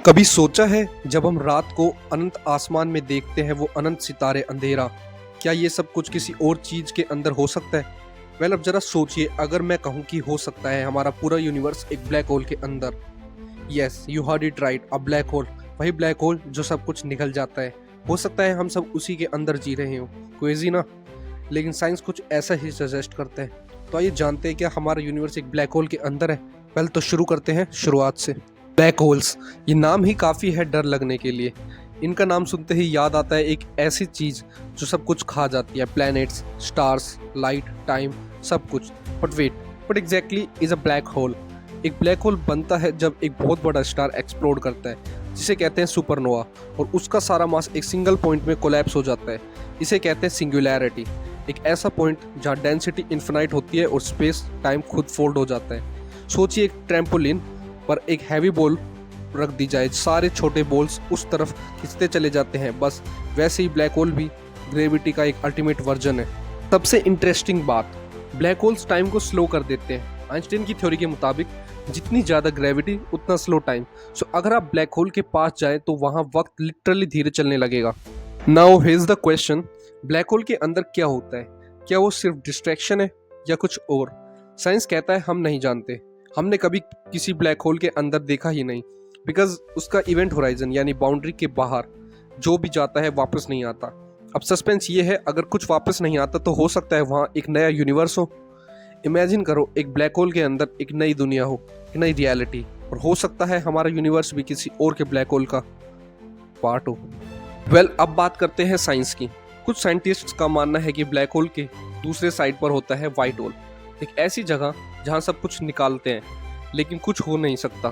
कभी सोचा है जब हम रात को अनंत आसमान में देखते हैं वो अनंत सितारे अंधेरा, क्या ये सब कुछ किसी और चीज के अंदर हो सकता है? वेल अब जरा सोचिए, अगर मैं कहूँ कि हो सकता है हमारा पूरा यूनिवर्स एक ब्लैक होल के अंदर। Yes, you heard it right, a black whole. वही ब्लैक होल जो सब कुछ निकल जाता है। हो सकता है हम सब उसी के अंदर जी रहे हो। क्रेजी ना? लेकिन साइंस कुछ ऐसा ही सजेस्ट करता है। तो आइए जानते हैं क्या हमारा यूनिवर्स एक ब्लैक होल के अंदर है। पहले तो शुरू करते हैं शुरुआत से। ब्लैक होल्स, ये नाम ही काफ़ी है डर लगने के लिए। इनका नाम सुनते ही याद आता है एक ऐसी चीज़ जो सब कुछ खा जाती है, प्लैनेट्स, स्टार्स, लाइट, टाइम, सब कुछ। But exactly is a black whole. एक ब्लैक होल बनता है जब एक बहुत बड़ा स्टार एक्सप्लोड करता है, जिसे कहते हैं सुपरनोवा, और उसका सारा मास एक सिंगल पॉइंट में कोलैप्स हो जाता है। इसे कहते हैं सिंगुलैरिटी। एक ऐसा पॉइंट जहाँ डेंसिटी इन्फिनाइट होती है और स्पेस टाइम खुद फोल्ड हो जाता है। सोचिए एक ट्रैम्पोलिन पर एक हैवी बॉल रख दी जाए, सारे छोटे बॉल्स उस तरफ खिंचते चले जाते हैं। बस वैसे ही ब्लैक होल भी ग्रेविटी का एक अल्टीमेट वर्जन है। सबसे इंटरेस्टिंग बात, ब्लैक होल्स टाइम को स्लो कर देते हैं। आइंस्टाइन की थ्योरी के मुताबिक जितनी ज़्यादा ग्रेविटी उतना स्लो टाइम। सो अगर आप ब्लैक होल के पास जाए तो वहाँ वक्त लिटरली धीरे चलने लगेगा। Now here is the question, black hole के अंदर क्या होता है? क्या वो सिर्फ डिस्ट्रैक्शन है या कुछ और? साइंस कहता है हम नहीं जानते। हमने कभी किसी ब्लैक होल के अंदर देखा ही नहीं, बिकॉज उसका इवेंट होराइजन यानी बाउंड्री के बाहर जो भी जाता है वापस नहीं आता। अब सस्पेंस ये है, अगर कुछ वापस नहीं आता तो हो सकता है वहाँ एक नया यूनिवर्स हो। इमेजिन करो, एक ब्लैक होल के अंदर एक नई दुनिया हो, एक नई रियलिटी, और हो सकता है हमारा यूनिवर्स भी किसी और के ब्लैक होल का पार्ट हो। वेल अब बात करते हैं साइंस की। कुछ साइंटिस्ट्स का मानना है कि ब्लैक होल के दूसरे साइड पर होता है वाइट होल, एक ऐसी जगह जहाँ सब कुछ निकालते हैं लेकिन कुछ हो नहीं सकता।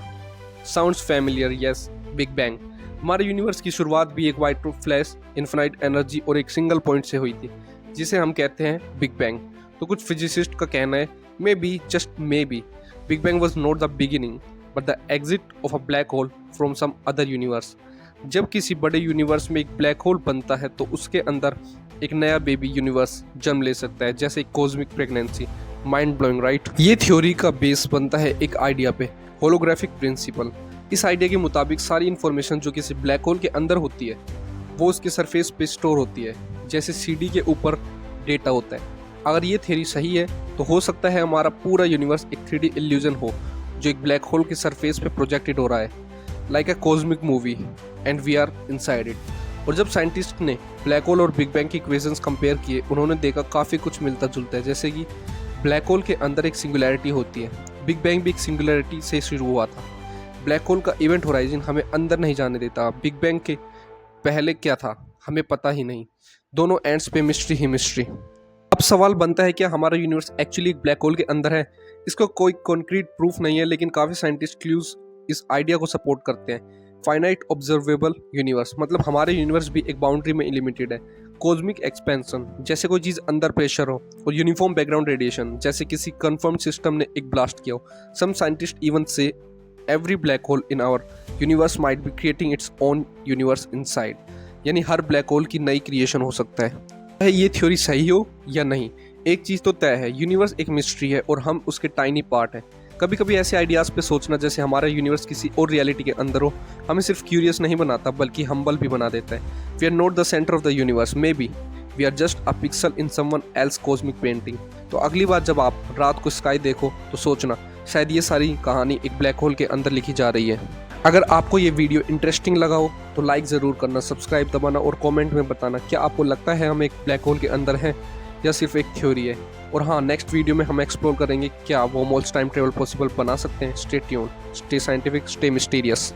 Sounds familiar? Yes, big bang. हमारे यूनिवर्स की शुरुआत भी एक वाइट फ्लैश, इन्फिनाइट एनर्जी और एक सिंगल पॉइंट से हुई थी, जिसे हम कहते हैं बिग बैंग। तो कुछ फिजिसिस्ट का कहना है, maybe, just maybe, big bang was not the beginning but the exit of a black hole from some other universe. जब किसी बड़े यूनिवर्स में एक ब्लैक होल बनता है तो उसके अंदर एक नया बेबी यूनिवर्स जन्म ले सकता है, जैसे cosmic pregnancy. Mind blowing right? ये थ्योरी का बेस बनता है एक आइडिया पे, होलोग्राफिक प्रिंसिपल। इस आइडिया के मुताबिक सारी इन्फॉर्मेशन जो किसी ब्लैक होल के अंदर होती है वो उसके सरफेस पे स्टोर होती है, जैसे सीडी के ऊपर डेटा होता है। अगर ये थ्योरी सही है तो हो सकता है हमारा पूरा यूनिवर्स एक 3D इल्यूजन हो जो एक ब्लैक होल के सरफेस पे प्रोजेक्टेड हो रहा है, like a cosmic movie, and we are inside it. और जब साइंटिस्ट ने ब्लैक होल और बिग बैंग की इक्वेशंस कंपेयर किए, उन्होंने देखा काफ़ी कुछ मिलता जुलता है। जैसे कि ब्लैक होल के अंदर एक सिंगुलैरिटी होती है, बिग बैंग भी एक सिंगुलैरिटी से शुरू हुआ था। ब्लैक होल का इवेंट होराइजन हमें अंदर नहीं जाने देता। बिग बैंग के पहले क्या था हमें पता ही नहीं। दोनों एंड्स पे मिस्ट्री ही मिस्ट्री। अब सवाल बनता है, क्या हमारा यूनिवर्स एक्चुअली एक ब्लैक होल के अंदर है? इसका कोई कॉन्क्रीट प्रूफ नहीं है, लेकिन काफ़ी साइंटिस्ट क्लूज इस आइडिया को सपोर्ट करते हैं। फाइनाइट ऑब्जर्वेबल यूनिवर्स, मतलब हमारे यूनिवर्स भी एक बाउंड्री में लिमिटेड है। कॉस्मिक एक्सपेंशन, जैसे कोई चीज़ अंदर प्रेशर हो। और यूनिफॉर्म बैकग्राउंड रेडिएशन, जैसे किसी कन्फर्म सिस्टम ने एक ब्लास्ट किया हो। Some scientist even say every black hole in our universe might be creating its own universe inside, यानी हर ब्लैक होल की नई क्रिएशन हो सकता है। ये थ्योरी सही हो या नहीं, एक चीज़ तो तय है, यूनिवर्स एक मिस्ट्री है और हम उसके टाइनी पार्ट हैं। कभी कभी ऐसे आइडियाज़ पे सोचना जैसे हमारा यूनिवर्स किसी और रियलिटी के अंदर हो, हमें सिर्फ क्यूरियस नहीं बनाता बल्कि हम्बल भी बना देता है। We are not the centre of the universe, maybe we are just a pixel in someone else cosmic painting. तो अगली बार जब आप रात को स्काई देखो तो सोचना, शायद ये सारी कहानी एक ब्लैक होल के अंदर लिखी जा रही है। अगर आपको ये वीडियो इंटरेस्टिंग लगा हो तो लाइक ज़रूर करना, सब्सक्राइब दबाना और कमेंट में बताना क्या आपको लगता है हम एक ब्लैक होल के अंदर हैं या सिर्फ एक थ्योरी है। और हाँ, नेक्स्ट वीडियो में हम एक्सप्लोर करेंगे क्या वर्महोल्स टाइम ट्रेवल पॉसिबल बना सकते हैं। Stay tuned, stay scientific, stay mysterious.